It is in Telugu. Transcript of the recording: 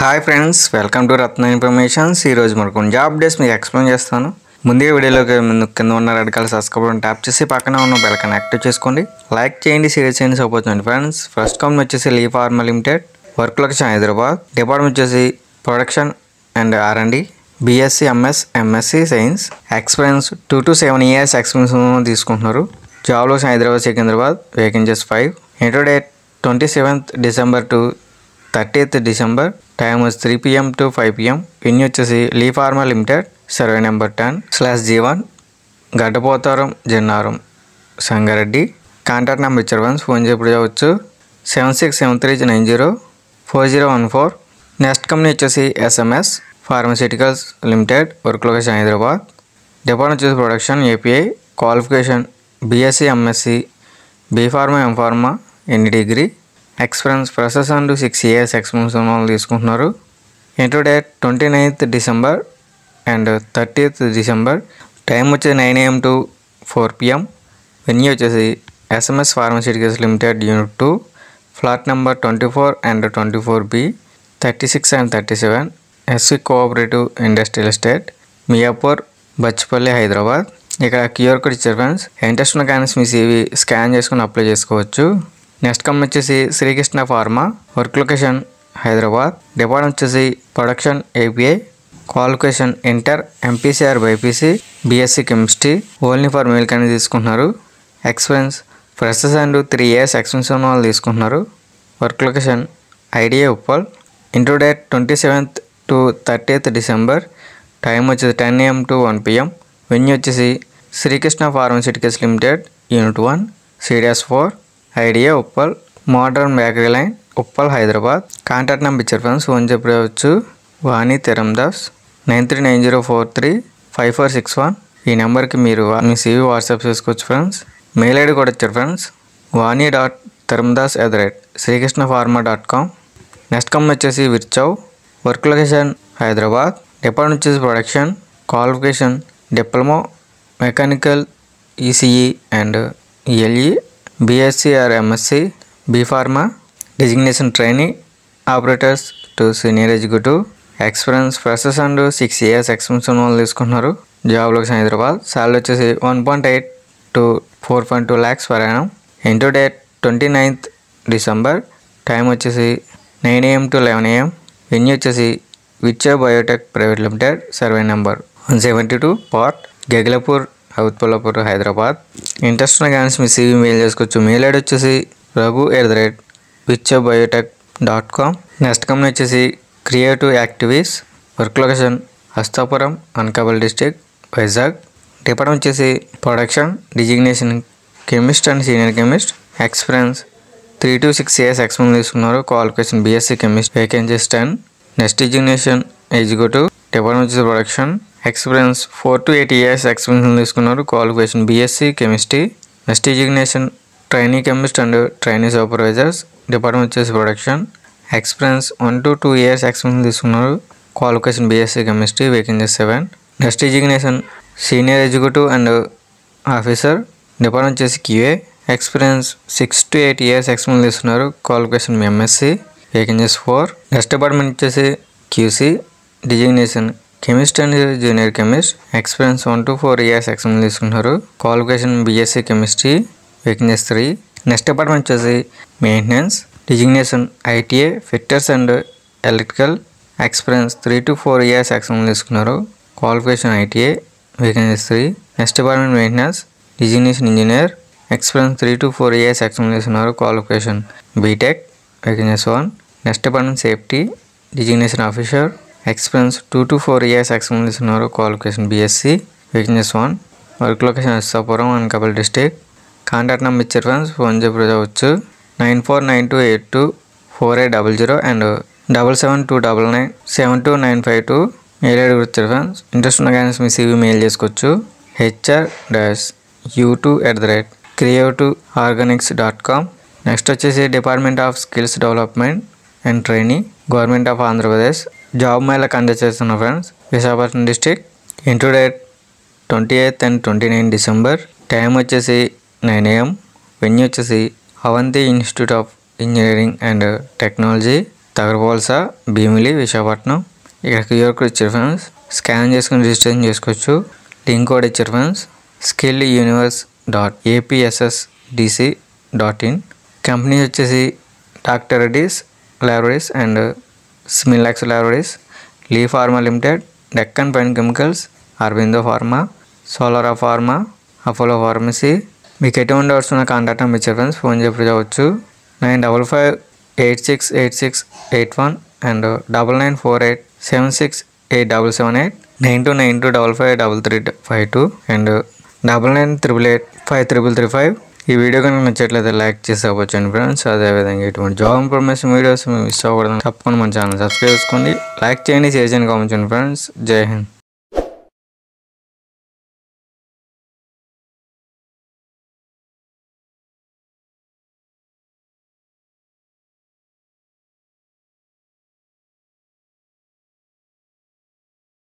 Hi friends, welcome to Ratna informations. ఈరోజు మనకు జాబ్ అప్డేట్స్ మీకు ఎక్స్ప్లెయిన్ చేస్తాను. ముందే వీడియోలోకి కింద ఉన్న red colour subscribe button tap చేసి పక్కన ఉన్న బెల్ ఐకాన్ యాక్టివ్ చేసుకోండి. లైక్ చేయండి, షేర్ చేయండి, సపోర్ట్ చేయండి ఫ్రెండ్స్. ఫస్ట్ కంపెనీ వచ్చేసి Lee pharma limited, work location Hyderabad, department వచ్చేసి production and R&D, BSc MS MSc science, experience 2 to 7 years experience తీసుకుంటున్నారు. Job location Hyderabad Secunderabad, vacancies 5. Inter date 27th December to 30th December. Time వచ్చి 3 PM to 5 PM. వెన్యూ వచ్చేసి Lee pharma limited, survey number 10/G1, Gaddapotharam Jannaram, Sangareddy. Contact number ఇచ్చారు ఫ్రెండ్స్, ఫోన్ చేయవచ్చు 7673904014. నెక్స్ట్ కంపెనీ వచ్చేసి SMS pharmaceuticals limited, work location Hyderabad, department వచ్చేసి production API, qualification BSc MSc, B Pharma M Pharma, ఎన్ని degree, experience process and 6 years experience ఉన్న వాళ్ళు తీసుకుంటున్నారు. Inter date 29th December and 30th December. Time వచ్చేసి 9 AM to 4 PM. వెన్యూ వచ్చేసి SMS pharmaceuticals limited, unit 2, flat number 24 and 24B, 36 and 37, SC cooperative industrial estate, Miyapur, Bachupally, Hyderabad. ఇక్కడ QR కోడ్ ఇచ్చారు ఫ్రెండ్స్. ఇంట్రెస్ట్ ఉన్న క్యాండిడేట్స్ మీ CV స్కాన్ చేసుకుని అప్లై చేసుకోవచ్చు. నెక్స్ట్ కంపెనీ వచ్చేసి Srikrishna pharma, work location Hyderabad, department వచ్చేసి production API, qualification inter MPC or BPC, BSc chemistry, only for male కానీ తీసుకుంటున్నారు. Experience freshers and 3 years experience ఉన్న వాళ్ళు తీసుకుంటున్నారు. Work location IDA Uppal. Inter date 27th to 30th December. Time వచ్చేసి 10 AM to 1 PM. వెన్యూ వచ్చేసి Srikrishna pharmaceuticals limited, unit 1, CDS4, IDA Uppal, modern bakery line, Uppal, Hyderabad. Contact number ఇచ్చారు ఫ్రెండ్స్, ఫోన్ చెప్పవచ్చు వాణి తిరందాస్ 9390435461. ఈ నెంబర్కి మీరు మీ CV వాట్సాప్ చేసుకోవచ్చు ఫ్రెండ్స్. మెయిల్ ID కూడా ఇచ్చారు ఫ్రెండ్స్, vani.tiramdas@srikrishnafarma.com. నెక్స్ట్ కంపెనీ వచ్చేసి Virchow, work location Hyderabad, department వచ్చేసి production, qualification diploma mechanical ECE and ELE, BSc or MSc, B Pharma, designation trainee, operators to senior executive, experience freshers and 6 years experience ఉన్న వాళ్ళు తీసుకుంటున్నారు. Job location Hyderabad. సాలరీ వచ్చేసి 1.8 to 4.2 lakhs per annum. Inter date 29th December. Time వచ్చేసి 9 AM to 11 AM. వెన్యూ వచ్చేసి Virchow biotech private limited, survey number 172, part Gagillapur, Avuthpallapur, Hyderabad. Interest ఉన్న క్యాండిడేట్స్ మీ CV మెయిల్ చేసుకోవచ్చు. మెయిల్ ID వచ్చేసి raghu@vichaubiotech.com. నెక్స్ట్ కంపెనీ వచ్చేసి creative actives, work location Hastapuram, Anakapalli district, Vizag. Department వచ్చేసి production, designation chemist and senior chemist, experience 3 to 6 years experience తీసుకున్నారు. Qualification BSc chemist, vacancies 10. Next designation executive, department వచ్చేసి production, experience 4 to 8 years experience తీసుకున్నారు. Qualification BSc chemistry. Next designation trainee chemist and trainee supervisors, department వచ్చేసి production, experience 1 to 2 years experience తీసుకున్నారు. Qualification BSc chemistry, vacancies 7. Next designation senior executive and officer, department వచ్చేసి QA, experience 6 to 8 years experience తీసుకున్నారు. Qualification MSc, vacancies 4. Next department వచ్చేసి QC, designation chemist and junior chemist, experience 1 to 4 years experience తీసుకుంటున్నారు. Qualification BSc chemistry, vacancies 3. Next department వచ్చేసి maintenance, designation ITA, fitters and electrical, experience 3 to 4 years experience తీసుకున్నారు. Qualification ITA, vacancies 3. Next department maintenance, designation engineer, experience 3 to 4 years experience తీసుకున్నారు. Qualification BTech, vacancies 1. Next department safety, designation officer, experience 2 to 4 years experience తీసుకున్నారు. Qualification BSc, vacancies 1. Work location Hastapuram, Anakapalli district. Contact number ఇచ్చారు ఫ్రెండ్స్, ఫోన్ చెప్పవచ్చు 9492824800 అండ్ 7729972952. మెయిల్ ID ఇచ్చారు ఫ్రెండ్స్. ఇంట్రెస్ట్ ఉన్న క్యాండిడేట్స్ మీ CV మెయిల్ చేసుకోవచ్చు hr-u2@creativeorganics.com. నెక్స్ట్ వచ్చేసి department of skills development and training, government of Andhra Pradesh. Job mela conduct చేస్తున్న friends, Visakhapatnam district. Inter date 28th and 29 December. Time వచ్చేసి 9 AM. వెన్యూ వచ్చేసి Avanthi institute of engineering and technology, Tagarapuvalasa, Bheemili, Visakhapatnam. ఇక్కడ క్యూఆర్ కోడ్ ఇచ్చారు ఫ్రెండ్స్, స్కాన్ చేసుకుని రిజిస్ట్రేషన్ చేసుకోవచ్చు. లింక్ కూడా ఇచ్చారు ఫ్రెండ్స్, skilluniverse.apssdc.in. కంపెనీ వచ్చేసి doctor Reddy's laboratories and Smilax laboratories, Lee pharma limited, Deccan fine chemicals, Aurobindo pharma, Solara pharma, Apollo pharmacy. మీకు ఎటువంటి డౌట్స్ ఉన్న కాంటాక్ట్ నెంబర్ ఇచ్చారు ఫ్రెండ్స్, ఫోన్ చెప్పవచ్చు. 9558686881 అండ్ 9948768778, 9292553352 అండ్ 9988853335. ఈ వీడియో కనుక నచ్చట్లయితే లైక్ చేసి అవ్వచ్చండి ఫ్రెండ్స్. అదేవిధంగా ఇటువంటి జాబ్ ఇన్ఫర్మేషన్ వీడియోస్ మిస్ అవ్వకూడదు తప్పకుండా మన ఛానల్ సబ్స్క్రైబ్ చేసుకోండి, లైక్ చేయండి, షేర్ చేయండి, కామెంట్ చేయండి ఫ్రెండ్స్. జై హింద్.